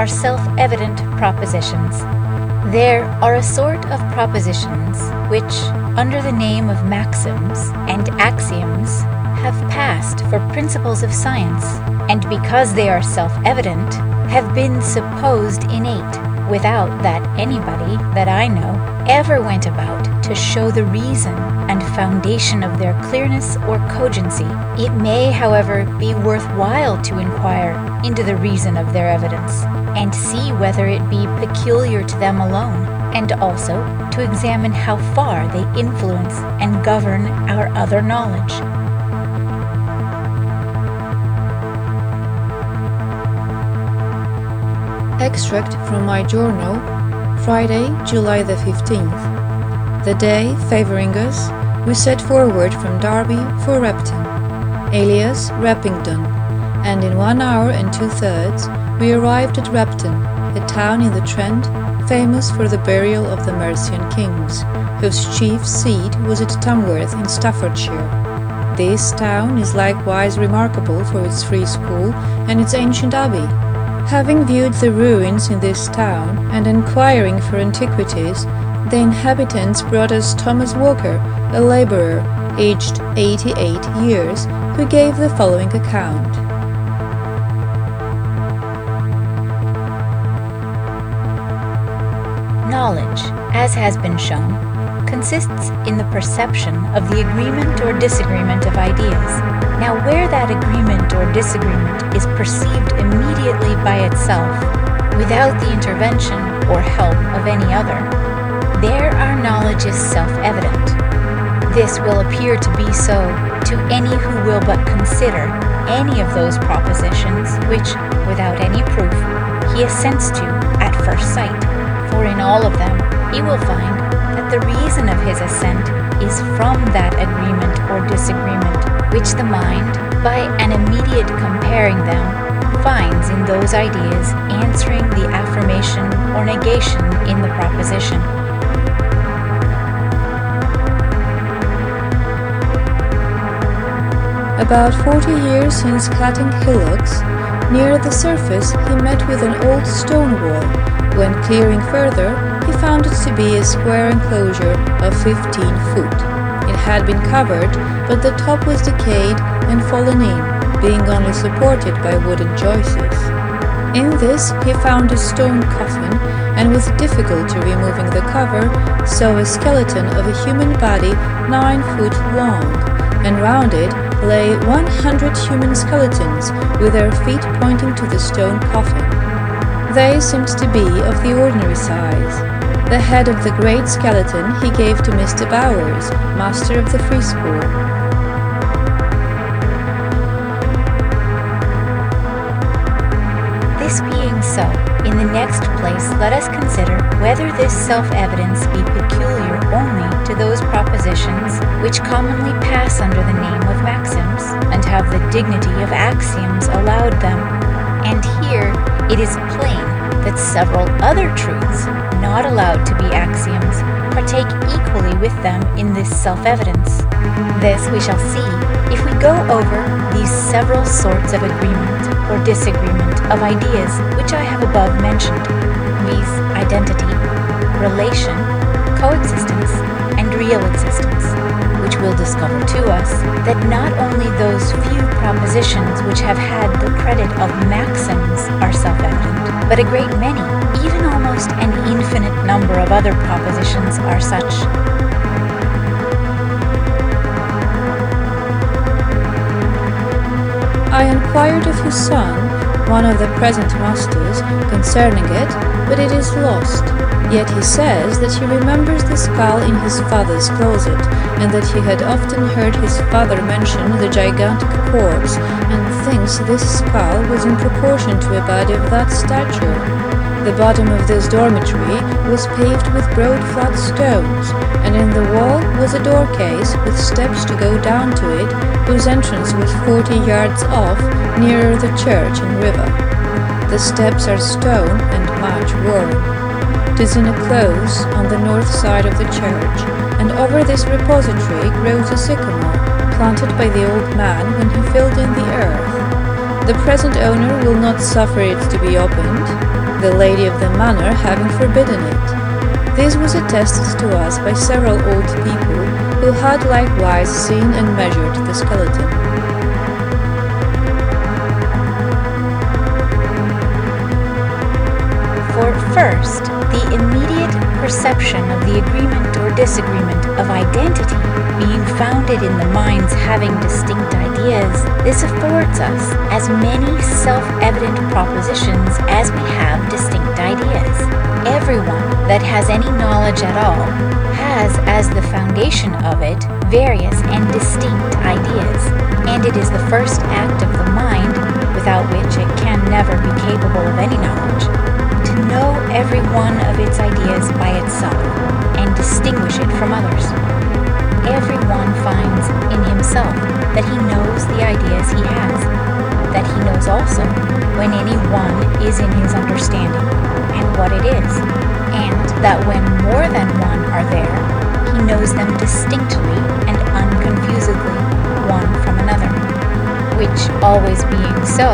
are self-evident propositions. There are a sort of propositions which, under the name of maxims and axioms, have passed for principles of science, and because they are self-evident, have been supposed innate, without that anybody that I know ever went about to show the reason and foundation of their clearness or cogency. It may, however, be worthwhile to inquire into the reason of their evidence, and see whether it be peculiar to them alone, and also to examine how far they influence and govern our other knowledge. Extract from my journal, Friday, July the 15th. The day favoring us, we set forward from Derby for Repton, alias Rappington, and in 1 hour and 2/3 we arrived at Repton, a town in the Trent famous for the burial of the Mercian kings, whose chief seat was at Tamworth in Staffordshire. This town is likewise remarkable for its free school and its ancient abbey. Having viewed the ruins in this town and inquiring for antiquities, the inhabitants brought us Thomas Walker, a labourer, aged 88 years, who gave the following account. Knowledge, as has been shown, consists in the perception of the agreement or disagreement of ideas. Now, where that agreement or disagreement is perceived immediately by itself, without the intervention or help of any other, there our knowledge is self-evident. This will appear to be so to any who will but consider any of those propositions which, without any proof, he assents to at first sight, for in all of them he will find that the reason of his assent is from that agreement or disagreement which the mind, by an immediate comparing them, finds in those ideas answering the affirmation or negation in the proposition. About 40 years since cutting hillocks, near the surface he met with an old stone wall. When clearing further, he found it to be a square enclosure of 15 foot. It had been covered, but the top was decayed and fallen in, being only supported by wooden joists. In this he found a stone coffin, and with difficulty removing the cover, saw a skeleton of a human body 9 foot long, and round it lay 100 human skeletons with their feet pointing to the stone coffin. They seemed to be of the ordinary size. The head of the great skeleton he gave to Mr. Bowers, master of the free school. This being so, in the next place let us consider whether this self-evidence be peculiar only to those propositions which commonly pass under the name of maxims, and have the dignity of axioms allowed them. And here it is plain that several other truths, not allowed to be axioms, partake equally with them in this self-evidence. This we shall see if we go over these several sorts of agreement or disagreement of ideas which I have above mentioned, viz. Identity, relation, coexistence, and real existence, which will discover to us that not only those few propositions which have had the credit of maxims are self-evident, but a great many, even almost an infinite number of other propositions are such. I inquired of his son, one of the present masters, concerning it, but it is lost. Yet he says that he remembers the skull in his father's closet, and that he had often heard his father mention the gigantic corpse, and thinks this skull was in proportion to a body of that stature. The bottom of this dormitory was paved with broad flat stones, and in the wall was a door-case with steps to go down to it, whose entrance was 40 yards off, nearer the church and river. The steps are stone and much worn. 'Tis in a close on the north side of the church, and over this repository grows a sycamore, planted by the old man when he filled in the earth. The present owner will not suffer it to be opened. the lady of the manor having forbidden it. This was attested to us by several old people who had likewise seen and measured the skeleton. For first, the immediate perception of the agreement or disagreement of identity being founded in the minds having distinct ideas, this affords us as many self-evident propositions as we have distinct ideas. Everyone that has any knowledge at all has as the foundation of it various and distinct ideas, and it is the first act of the mind, without which it can never be capable of any knowledge, to know every one of its ideas by itself, and distinguish it from others. Every one finds in himself that he knows the ideas he has, that he knows also when any one is in his understanding, and what it is, and that when more than one are there, he knows them distinctly and unconfusedly one from another, which always being so,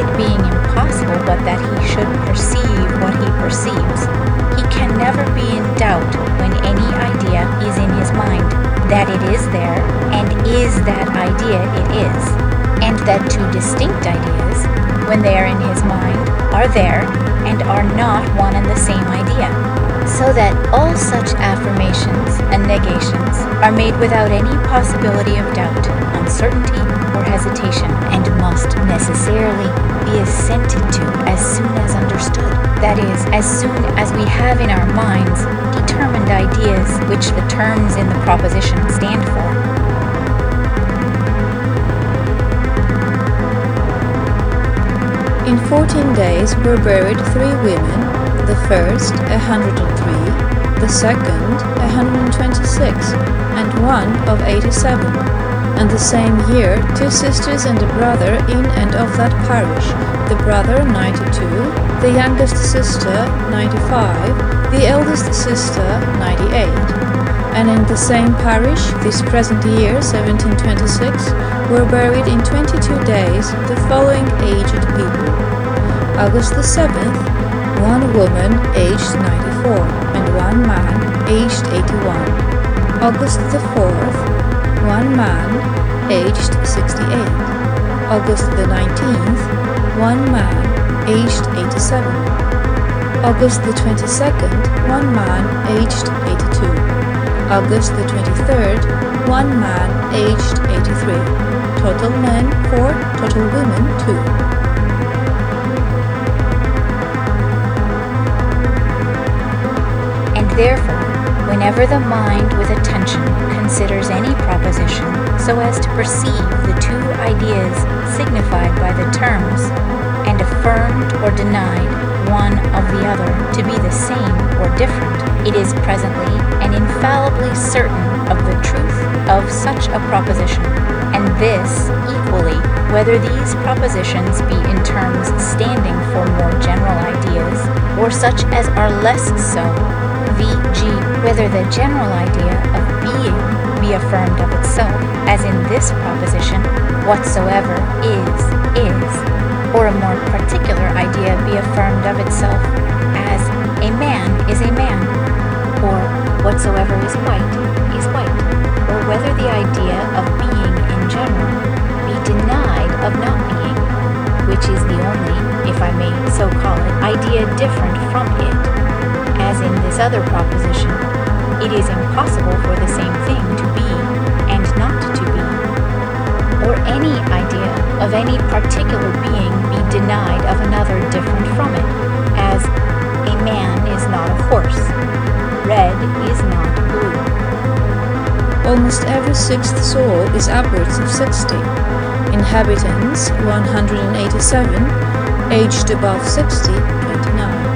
it being impossible but that he should perceive what he perceives, he can never be in doubt when any idea is in his mind, that it is there, and is that idea it is, and that two distinct ideas, when they are in his mind, are there, and are not one and the same idea, so that all such affirmations and negations are made without any possibility of doubt, uncertainty, or hesitation, and must necessarily be assented to as soon as understood. That is, as soon as we have in our minds determined ideas which the terms in the proposition stand for. In 14 days were buried 3 women, the first 103, the second 126, and one of 87. And the same year 2 sisters and a brother in and of that parish, the brother 92, the youngest sister 95, the eldest sister 98. And in the same parish, this present year 1726, were buried in 22 days the following aged people: August the 7th, 1 woman aged 94, and 1 man aged 81. August the 4th, 1 man aged 68. August the 19th, 1 man aged 87. August the 22nd, 1 man aged 82. August the 23rd, 1 man aged 83. Total men 4, total women 2. And therefore, whenever the mind with attention considers any proposition so as to perceive the two ideas signified by the terms, and affirmed or denied one of the other to be the same or different, it is presently and infallibly certain of the truth of such a proposition, and this equally whether these propositions be in terms standing for more general ideas, or such as are less so, v.g. whether the general idea of being be affirmed of itself, as in this proposition, whatsoever is, or a more particular idea be affirmed of itself, as a man is a man, or whatsoever is white, or whether the idea of being in general be denied of not being, which is the only, if I may so call it, idea different from it, as in this other proposition, it is impossible for the same thing to be and not to be, or any idea of any particular being be denied of another different from it, as a man is not a horse, red is not blue. Almost every 6th soul is upwards of 60. Inhabitants 187, aged above 60, 29.